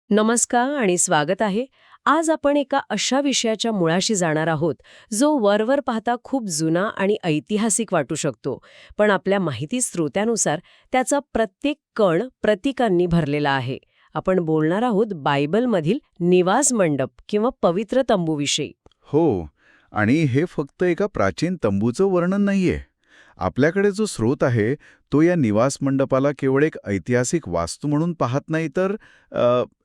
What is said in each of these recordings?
नमस्कार आणि स्वागत आहे. आज आपण एका अशा विषयाच्या मुळाशी जाणार आहोत जो वरवर पाहता खूप जुना आणि ऐतिहासिक वाटू शकतो, पण आपल्या माहिती स्रोत्यानुसार त्याचा प्रत्येक कण प्रतीकांनी भरलेला आहे. आपण बोलणार आहोत बायबलमधील निवास मंडप किंवा पवित्र तंबूविषयी. हो, आणि हे फक्त एका प्राचीन तंबूचं वर्णन नाहीये. आपल्याकडे जो स्रोत आहे तो या निवास मंडपाला केवळ एक ऐतिहासिक वास्तू म्हणून पाहत नाही, तर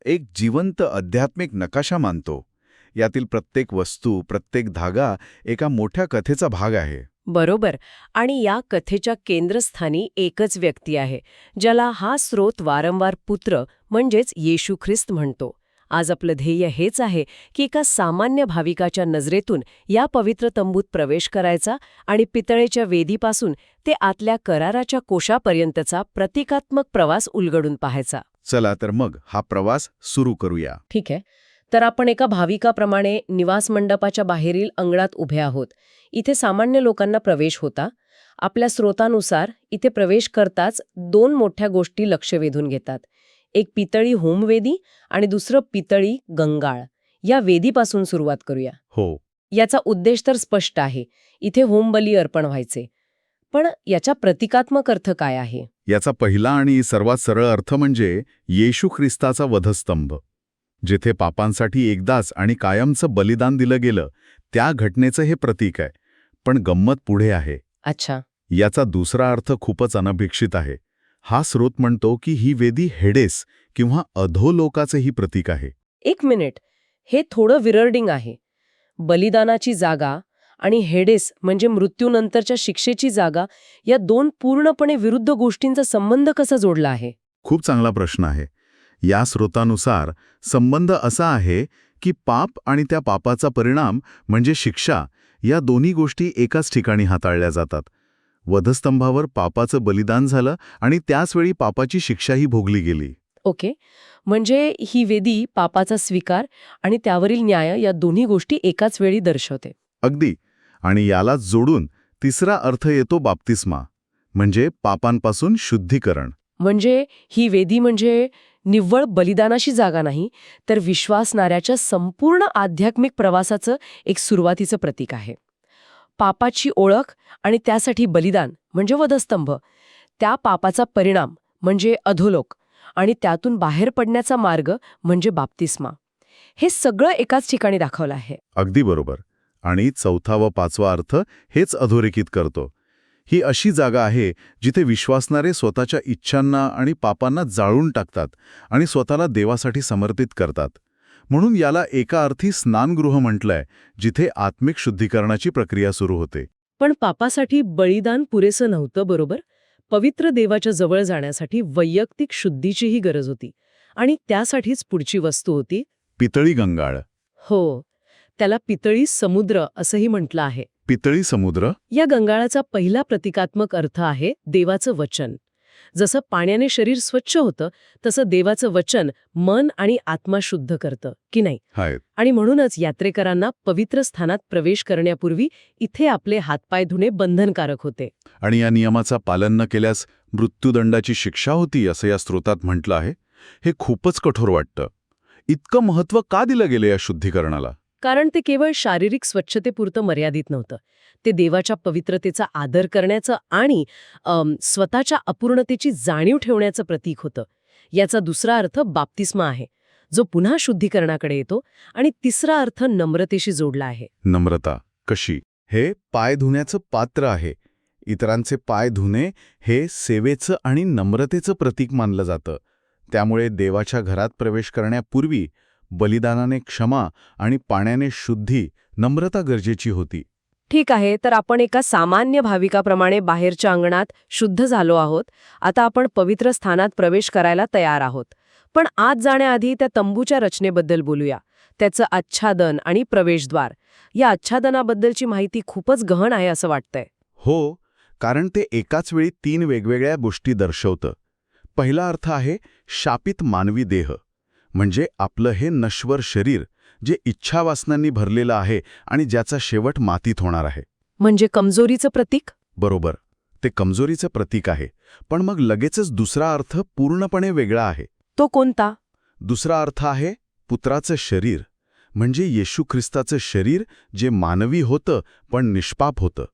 एक जिवंत आध्यात्मिक नकाशा मानतो. यातील प्रत्येक वस्तू, प्रत्येक धागा एका मोठ्या कथेचा भाग आहे. बरोबर. आणि या कथेच्या केंद्रस्थानी एकच व्यक्ती आहे, ज्याला हा स्रोत वारंवार पुत्र म्हणजेच येशू ख्रिस्त म्हणतो. आज आपलं ध्येय हेच आहे की एका सामान्य भाविकाच्या नजरेतून या पवित्र तंबूत प्रवेश करायचा आणि पितळेच्या वेदीपासून ते आतल्या कराराच्या कोशापर्यंतचा प्रतिकात्मक प्रवास उलगडून पाहायचा. चला तर मग हा प्रवास सुरू करूया. ठीक आहे. तर आपण एका भाविकाप्रमाणे निवास मंडपाच्या बाहेरील अंगणात उभे आहोत. इथे सामान्य लोकांना प्रवेश होता. आपल्या स्रोतानुसार इथे प्रवेश करताच दोन मोठ्या गोष्टी लक्ष वेधून घेतात. एक पितळी होमवेदी आणि दुसरं पितळी गंगाळ. या वेदीपासून सुरुवात करूया. हो, याचा उद्देश तर स्पष्ट आहे. इथे होमबली अर्पण व्हायचे. पण याचा प्रतिकात्मक अर्थ काय आहे? याचा पहिला आणि सर्वात सरळ अर्थ म्हणजे येशू ख्रिस्ताचा वधस्तंभ. जिथे पापांसाठी एकदाच आणि कायमचं बलिदान दिलं गेलं, त्या घटनेचं हे प्रतीक आहे. पण गंमत पुढे आहे. अच्छा. याचा दुसरा अर्थ खूपच अनपेक्षित आहे. हा स्रोत म्हणतो की ही वेदी हेडेस किंवा अधोलोकाचेही प्रतीक आहे. एक मिनिट. हे थोडं विरर्डिंग आहे. बलिदानाची जागा आणि हेडेस म्हणजे मृत्यूनंतरच्या शिक्षेची जागा, या दोन पूर्णपणे विरुद्ध गोष्टींचा संबंध कसा जोडला आहे? खूप चांगला प्रश्न आहे. या स्रोतानुसार संबंध असा आहे की पाप आणि त्या पापाचा परिणाम म्हणजे शिक्षा, या दोन्ही गोष्टी एकाच ठिकाणी हाताळल्या जातात. वधस्तंभावर पापाचं बलिदान झालं आणि त्याचवेळी पापाची शिक्षाही भोगली गेली. ओके. म्हणजे ही वेदी पापाचा स्वीकार आणि त्यावरील न्याय या दोन्ही गोष्टी एकाच वेळी दर्शवते. अगदी. आणि याला जोडून तिसरा अर्थ येतो बाप्तिस्मा, म्हणजे पापांपासून शुद्धीकरण. म्हणजे ही वेदी म्हणजे निव्वळ बलिदानाची जागा नाही, तर विश्वासणाऱ्याच्या संपूर्ण आध्यात्मिक प्रवासाचं एक सुरुवातीचं प्रतीक आहे. पापाची ओळख आणि त्यासाठी बलिदान म्हणजे वधस्तंभ, त्या पापाचा परिणाम म्हणजे अधोलोक, आणि त्यातून बाहेर पडण्याचा मार्ग म्हणजे बाप्तिस्मा. हे सगळं एकाच ठिकाणी दाखवलं आहे. अगदी बरोबर. आणि चौथा व पाचवा अर्थ हेच अधोरेखित करतो. ही अशी जागा आहे जिथे विश्वासणारे स्वतःच्या इच्छांना आणि पापांना जाळून टाकतात आणि स्वतःला देवासाठी समर्पित करतात. म्हणून याला एका अर्थी स्नानगृह म्हटलंय, जिथे आत्मिक शुद्धीकरणाची प्रक्रिया सुरू होते. पण पापासाठी बलिदान पुरेसं नव्हतं, बरोबर? पवित्र देवाच्या जवळ जाण्यासाठी वैयक्तिक शुद्धीचीही गरज होती. आणि त्यासाठीच पुढची वस्तू होती पितळी गंगाळ. हो, त्याला पितळी समुद्र असंही म्हटलं आहे. पितळी समुद्र? या गंगाळाचा पहिला प्रतिकात्मक अर्थ आहे देवाचं वचन. जसं पाण्याने शरीर स्वच्छ होतं, तसं देवाचं वचन मन आणि आत्मा शुद्ध करतं, की नाही? आहेत. आणि म्हणूनच यात्रेकरांना पवित्र स्थानात प्रवेश करण्यापूर्वी इथे आपले हातपाय धुणे बंधनकारक होते. आणि या नियमाचा पालन न केल्यास मृत्यूदंडाची शिक्षा होती, असं या स्रोतात म्हटलं आहे. हे खूपच कठोर वाटतं. इतकं महत्त्व का दिलं गेलं या शुद्धीकरणाला? कारण ते केवळ शारीरिक स्वच्छतेपुरतं मर्यादित नव्हतं. ते देवाच्या पवित्रतेचा आदर करण्याचं आणि स्वतःच्या अपूर्णतेची जाणीव ठेवण्याचं प्रतीक होतं. याचा दुसरा अर्थ बाप्तिस्मा आहे, जो पुन्हा शुद्धीकरणाकडे येतो. आणि तिसरा अर्थ नम्रतेशी जोडला आहे. नम्रता कशी? हे पाय धुण्याचं पात्र आहे. इतरांचे पाय धुणे हे सेवेचं आणि नम्रतेचं प्रतीक मानलं जातं. त्यामुळे देवाच्या घरात प्रवेश करण्यापूर्वी बलिदानाने क्षमा आणि पाण्याने शुद्धी, नम्रता गरजेची होती. ठीक आहे. तर आपण एका सामान्य भाविकाप्रमाणे बाहेरच्या अंगणात शुद्ध झालो आहोत. आता आपण पवित्र स्थानात प्रवेश करायला तयार आहोत. पण आत जाण्याआधी त्या तंबूच्या रचनेबद्दल बोलूया. त्याचं आच्छादन आणि प्रवेशद्वार. या आच्छादनाबद्दलची माहिती खूपच गहन आहे असं वाटतंय. हो, कारण ते एकाच वेळी 3 वेगवेगळ्या गोष्टी दर्शवतं. पहिला अर्थ आहे शापित मानवी देह, म्हणजे आपलं हे नश्वर शरीर, जे इच्छावासनांनी भरलेलं आहे आणि ज्याचा शेवट मातीत होणार आहे. म्हणजे कमजोरीचं प्रतीक? बरोबर, ते कमजोरीचं प्रतीक आहे. पण मग लगेचच दुसरा अर्थ पूर्णपणे वेगळा आहे. तो कोणता? दुसरा अर्थ आहे पुत्राचं शरीर, म्हणजे येशू ख्रिस्ताचं शरीर जे मानवी होतं पण निष्पाप होतं.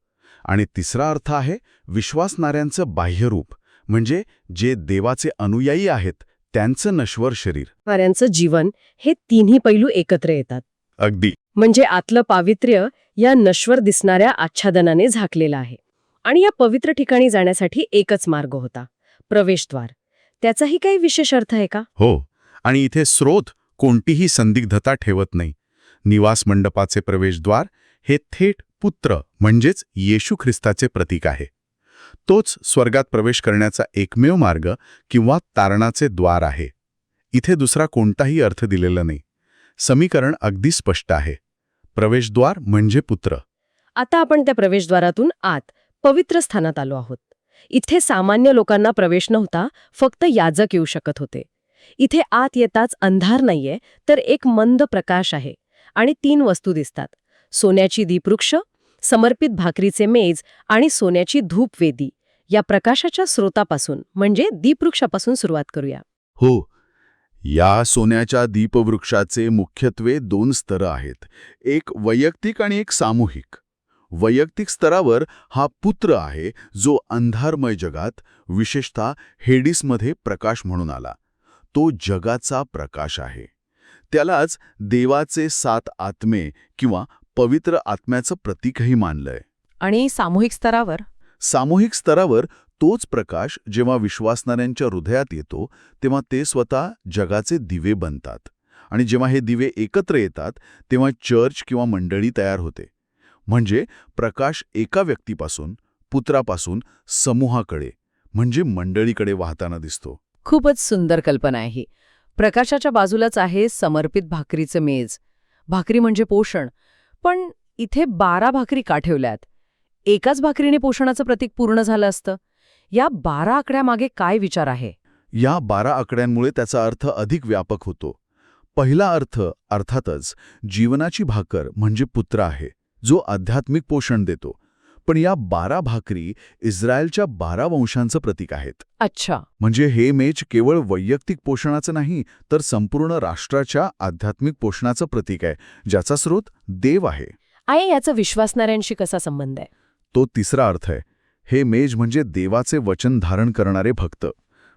आणि तिसरा अर्थ आहे विश्वासणाऱ्यांचं बाह्यरूप, म्हणजे जे देवाचे अनुयायी आहेत त्यांचं नश्वर शरीर. नाऱ्यांचं जीवन हे तिन्ही पैलू एकत्र येतात. अगदी. म्हणजे आतलं पावित्र्य या नश्वर दिसणाऱ्या आच्छादनाने झाकलेलं आहे. आणि या पवित्र ठिकाणी जाण्यासाठी एकच मार्ग होता, प्रवेशद्वार. त्याचाही काही विशेष अर्थ आहे का? हो, आणि इथे स्रोत कोणतीही संदिग्धता ठेवत नाही. निवास मंडपाचे प्रवेशद्वार हे थेट पुत्र म्हणजेच येशू ख्रिस्ताचे प्रतीक आहे. तोच स्वर्गात प्रवेश करण्याचा एकमेव मार्ग किंवा तारणाचे द्वार आहे. इथे दुसरा कोणताही अर्थ दिलेला नाही. समीकरण अगदी स्पष्ट आहे. प्रवेशद्वार म्हणजे पुत्र. आता आपण त्या प्रवेशद्वारातून आत पवित्र स्थानात आलो आहोत. इथे सामान्य लोकांना प्रवेश नव्हता, फक्त याजक येऊ शकत होते. इथे आत येताच अंधार नाहीये, तर एक मंद प्रकाश आहे. आणि 3 वस्तू दिसतात: सोन्याची दीपवृक्ष, समर्पित भाकरीचे मेज आणि सोन्याची धूपवेदी. या प्रकाशाच्या स्रोतापासून म्हणजे दीपवृक्षापासून सुरुवात करूया. हो, या सोन्याच्या दीपवृक्षाचे मुख्यत्वे 2 स्तरं आहेत. एक वैयक्तिक आणि एक सामूहिक. वैयक्तिक स्तरावर हा पुत्र आहे जो अंधारमय जगात, विशेषतः हेडिसमध्ये प्रकाश म्हणून आला. तो जगाचा प्रकाश आहे. त्यालाच देवाचे 7 आत्मे किंवा पवित्र आत्म्याचं प्रतीकही मानलंय. आणि सामूहिक स्तरावर? सामूहिक स्तरावर तोच प्रकाश जेव्हा विश्वासणाऱ्यांच्या हृदयात येतो तेव्हा ते स्वतः जगाचे दिवे बनतात. आणि जेव्हा हे दिवे एकत्र येतात तेव्हा चर्च किंवा मंडळी तयार होते. म्हणजे प्रकाश एका व्यक्तीपासून, पुत्रापासून समूहाकडे म्हणजे मंडळीकडे वाहताना दिसतो. खूपच सुंदर कल्पना आहे ही. प्रकाशाच्या बाजूलाच आहे समर्पित भाकरीचं मेज. भाकरी म्हणजे पोषण. पण इथे 12 भाकरी का ठेवल्यात? एकाच भाकरीने पोषणाचं प्रतीक पूर्ण झालं असतं. या 12 आकड्यामागे काय विचार आहे? या 12 आकड्यांमुळे त्याचा अर्थ अधिक व्यापक होतो. पहिला अर्थ अर्थातच जीवनाची भाकर म्हणजे पुत्र आहे, जो आध्यात्मिक पोषण देतो. पण या 12 भाकरी इस्रायलच्या 12 वंशांचं प्रतीक आहेत. अच्छा. म्हणजे हे मेज केवळ वैयक्तिक पोषणाचं नाही, तर संपूर्ण राष्ट्राच्या आध्यात्मिक पोषणाचं प्रतीक आहे, ज्याचा स्रोत देव आहे. आणि याचा विश्वासणाऱ्यांशी कसा संबंध आहे? तो तिसरा अर्थ आहे. हे मेज म्हणजे देवाचे वचन धारण करणारे भक्त.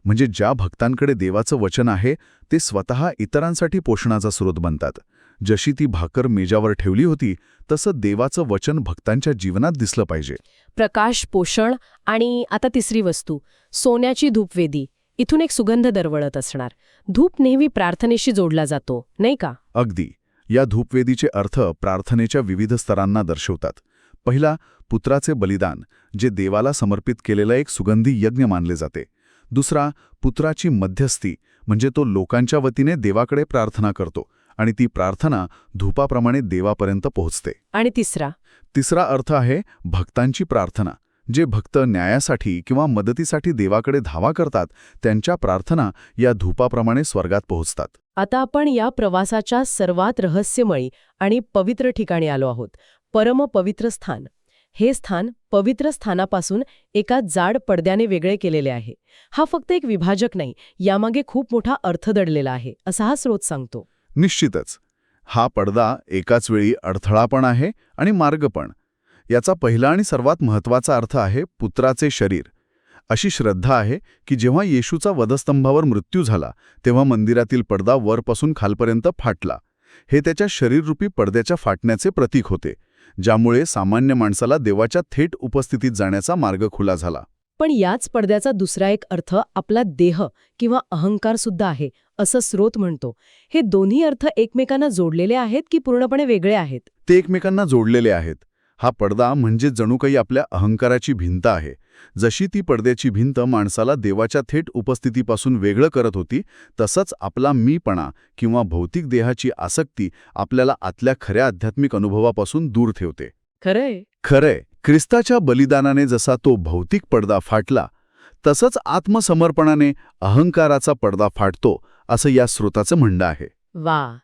म्हणजे ज्या भक्तांकडे देवाचं वचन आहे ते स्वतः इतरांसाठी पोषणाचा स्रोत बनतात. जशी ती भाकर मेजावर ठेवली होती तसं देवाचं वचन भक्तांच्या जीवनात दिसलं पाहिजे. प्रकाश, पोषण आणि आता तिसरी वस्तू, सोन्याची धूपवेदी. इथून एक सुगंध दरवळत असणार. धूप नेहमी प्रार्थनेशी जोडला जातो, नाही का? अगदी. या धूपवेदीचे अर्थ प्रार्थनेच्या विविध स्तरांना दर्शवतात. पहिला, पुत्राचे बलिदान, जे देवाला समर्पित केलेला एक सुगंधी यज्ञ मानले जाते. दुसरा, पुत्राची मध्यस्थी, म्हणजे तो लोकांच्या वतीने देवाकडे प्रार्थना करतो आणि ती प्रार्थना धूपाप्रमाणे देवापर्यंत पोहोचते. आणि तिसरा अर्थ आहे भक्तांची प्रार्थना. जे भक्त न्यायासाठी किंवा मदतीसाठी देवाकडे धावा करतात त्यांच्या प्रार्थना या धूपाप्रमाणे स्वर्गात पोहोचतात. आता आपण या प्रवासाच्या सर्वात रहस्यमयी आणि पवित्र ठिकाणी आलो आहोत, परमपवित्र स्थान. हे स्थान पवित्र स्थानापासून एका जाड पडद्याने वेगळे केलेले आहे. हा फक्त एक विभाजक नाही, यामागे खूप मोठा अर्थ दडलेला आहे, असा हा स्रोत सांगतो. निश्चितच. हा पडदा एकाच वेळी अडथळा पण आहे आणि मार्ग पण. याचा पहिला आणि सर्वात महत्त्वाचा अर्थ आहे पुत्राचे शरीर. अशी श्रद्धा आहे की जेव्हा येशूचा वधस्तंभावर मृत्यू झाला तेव्हा मंदिरातील पडदा वरपासून खालपर्यंत फाटला. हे त्याच्या शरीररूपी पडद्याच्या फाटण्याचे प्रतीक होते, ज्यामुळे सामान्य माणसाला देवाच्या थेट उपस्थितीत जाण्याचा मार्ग खुला झाला. पण याच पडद्याचा दुसरा एक अर्थ आपला देह किंवा अहंकार सुद्धा आहे, असं स्रोत म्हणतो. हे दोन्ही अर्थ एकमेकांना जोडलेले आहेत की पूर्णपणे वेगळे आहेत? ते एकमेकांना जोडलेले आहेत. हा पडदा म्हणजे जणू काही आपल्या अहंकाराची भिंत आहे. जशी ती पडद्याची भिंत माणसाला देवाच्या थेट उपस्थितीपासून वेगळं करत होती, तसंच आपला मीपणा किंवा भौतिक देहाची आसक्ती आपल्याला आतल्या खऱ्या आध्यात्मिक अनुभवापासून दूर ठेवते. खरंय. ख्रिस्ताच्या बलिदानाने जसा तो भौतिक पडदा फाटला, तसंच आत्मसमर्पणाने अहंकाराचा पडदा फाटतो, असं या स्रोताचं म्हणणं आहे. वा.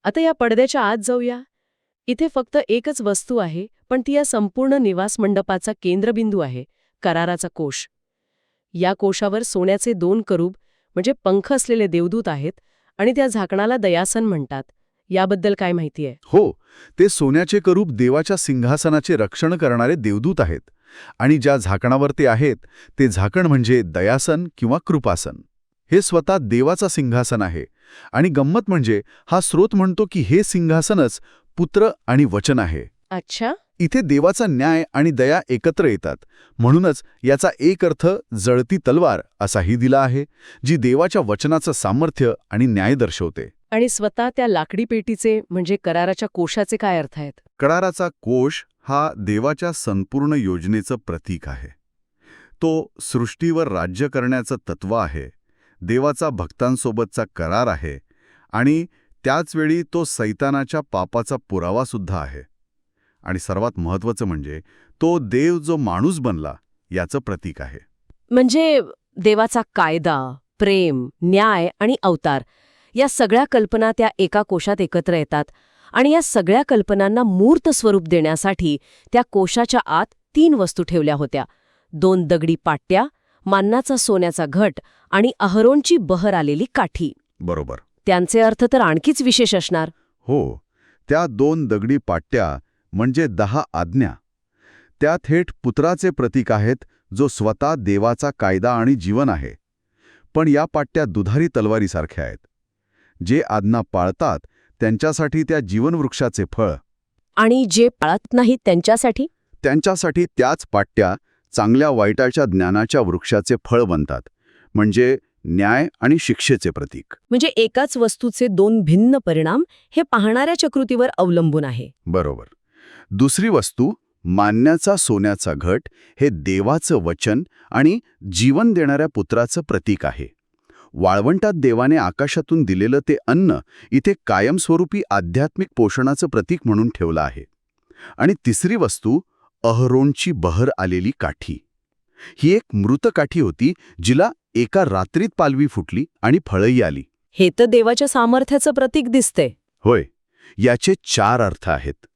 आता या पडद्याच्या आत जाऊया. इथे फक्त एकच वस्तू आहे, पण ती या संपूर्ण निवास मंडपाचा केंद्रबिंदू आहे, कराराचा कोश. या कोशावर सोन्याचे 2 करूब म्हणजे पंख असलेले देवदूत आहेत आणि त्या झाकणाला दयासन म्हणतात. याबद्दल काय माहिती आहे? हो, ते सोन्याचे करूप देवाच्या सिंहासनाचे रक्षण करणारे देवदूत आहेत. आणि ज्या झाकणावर ते आहेत, ते झाकण म्हणजे दयासन किंवा कृपासन. हे स्वतः देवाचा सिंहासन आहे. आणि गंमत म्हणजे हा स्रोत म्हणतो की हे सिंहासनच पुत्र आणि वचन आहे. अच्छा. इथे देवाचा न्याय आणि दया एकत्र येतात. म्हणूनच याचा एक अर्थ जळती तलवार असाही दिला आहे, जी देवाच्या वचनाचं सामर्थ्य आणि न्याय दर्शवते. आणि स्वतः त्या लाकडी पेटीचे म्हणजे कराराच्या कोशाचे काय अर्थ आहेत? कराराचा कोश हा देवाच्या संपूर्ण योजनेचं प्रतीक आहे. तो सृष्टीवर राज्य करण्याचं तत्व आहे, देवाचा भक्तांसोबतचा करार आहे आणि त्याचवेळी तो सैतानाच्या पापाचा पुरावासुद्धा आहे. आणि सर्वात महत्त्वाचं म्हणजे तो देव जो माणूस बनला याचं प्रतीक आहे. म्हणजे देवाचा कायदा, प्रेम, न्याय आणि अवतार या सगळ्या कल्पना त्या एका कोशात एकत्र येतात. आणि या सगळ्या कल्पनांना मूर्त स्वरूप देण्यासाठी त्या कोशाच्या आत 3 वस्तू ठेवल्या होत्या. 2 दगडी पाट्या, मान्नाचा सोन्याचा घट आणि अहरोनची बहर आलेली काठी. बरोबर. त्यांचे अर्थ तर आणखीच विशेष असणार. हो, त्या 2 दगडी पाट्या म्हणजे 10 आज्ञा. त्या थेट पुत्राचे प्रतीक आहेत, जो स्वतः देवाचा कायदा आणि जीवन आहे. पण या पाट्या दुधारी तलवारीसारख्या आहेत. जे आज्ञा पाळतात त्यांच्यासाठी त्या जीवनवृक्षाचे फळ. आणि जे पाळत नाहीत त्यांच्यासाठी त्याच पाट्या चांगल्या वाईटाच्या ज्ञानाच्या वृक्षाचे फळ बनतात. म्हणजे न्याय आणि शिक्षेचे प्रतीक. म्हणजे एकाच वस्तूचे 2 भिन्न परिणाम हे पाहणाऱ्याच्या कृतीवर अवलंबून आहे. बरोबर. दुसरी वस्तू मान्याचा सोन्याचा घट हे देवाचं वचन आणि जीवन देणाऱ्या पुत्राचं प्रतीक आहे. वाळवंटात देवाने आकाशातून दिलेलं ते अन्न इथे कायमस्वरूपी आध्यात्मिक पोषणाचं प्रतीक म्हणून ठेवलं आहे. आणि तिसरी वस्तू अहरोनची बहर आलेली काठी. ही एक मृत काठी होती, जिला एका रात्रीत पालवी फुटली आणि फळही आली. हे तर देवाच्या सामर्थ्याचं प्रतीक दिसते. होय, याचे 4 अर्थ आहेत.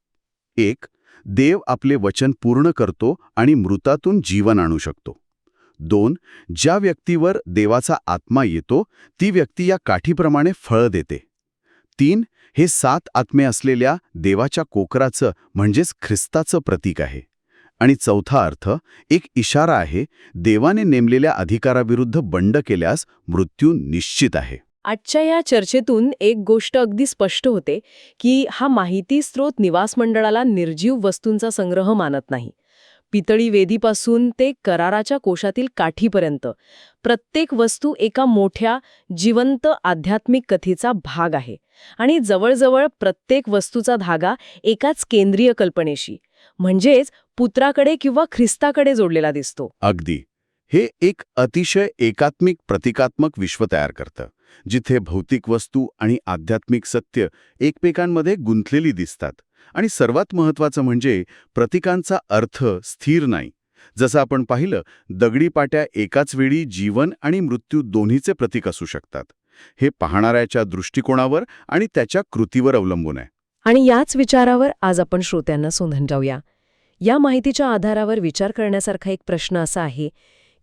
1. देव आपले वचन पूर्ण करतो आणि मृतातून जीवन आणू शकतो. 2. ज्या व्यक्तीवर देवाचा आत्मा येतो ती व्यक्ती या काठीप्रमाणे फळ देते. 3. हे 7 आत्मे असलेल्या देवाच्या कोकराचं म्हणजेच ख्रिस्ताचं प्रतीक आहे. आणि चौथा अर्थ एक इशारा आहे, देवाने नेमलेल्या अधिकाराविरुद्ध बंड केल्यास मृत्यू निश्चित आहे. आजच्या या चर्चेतून एक गोष्ट अगदी स्पष्ट होते की हा माहिती स्रोत निवास मंडळाला निर्जीव वस्तूंचा संग्रह मानत नाही. पितळी वेदीपासून ते कराराच्या कोशातील काठीपर्यंत प्रत्येक वस्तू एका मोठ्या जिवंत आध्यात्मिक कथेचा भाग आहे. आणि जवळजवळ प्रत्येक वस्तूचा धागा एकाच केंद्रीय कल्पनेशी म्हणजेच पुत्राकडे किंवा ख्रिस्ताकडे जोडलेला दिसतो. अगदी. हे एक अतिशय एकात्मिक प्रतिकात्मक विश्व तयार करतं, जिथे भौतिक वस्तू आणि आध्यात्मिक सत्य एकमेकांमध्ये गुंतलेली दिसतात. आणि सर्वात महत्त्वाचं म्हणजे प्रतिकांचा अर्थ स्थिर नाही. जसं आपण पाहिलं, दगडी पाट्या एकाच वेळी जीवन आणि मृत्यू दोन्हीचे प्रतीक असू शकतात. हे पाहणाऱ्याच्या दृष्टिकोनावर आणि त्याच्या कृतीवर अवलंबून आहे. आणि याच विचारावर आज आपण श्रोत्यांना सोधून जाऊया. या माहितीच्या आधारावर विचार करण्यासारखा एक प्रश्न असा आहे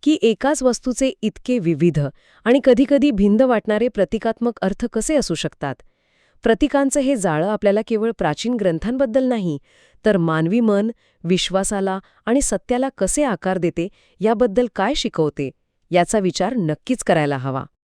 की एकाच वस्तूचे इतके विविध आणि कधीकधी भिन्न वाटणारे प्रतिकात्मक अर्थ कसे असू शकतात? प्रतिकांचं हे जाळं आपल्याला केवळ प्राचीन ग्रंथांबद्दल नाही, तर मानवी मन, विश्वासाला आणि सत्याला कसे आकार देते याबद्दल काय शिकवते, याचा विचार नक्कीच करायला हवा.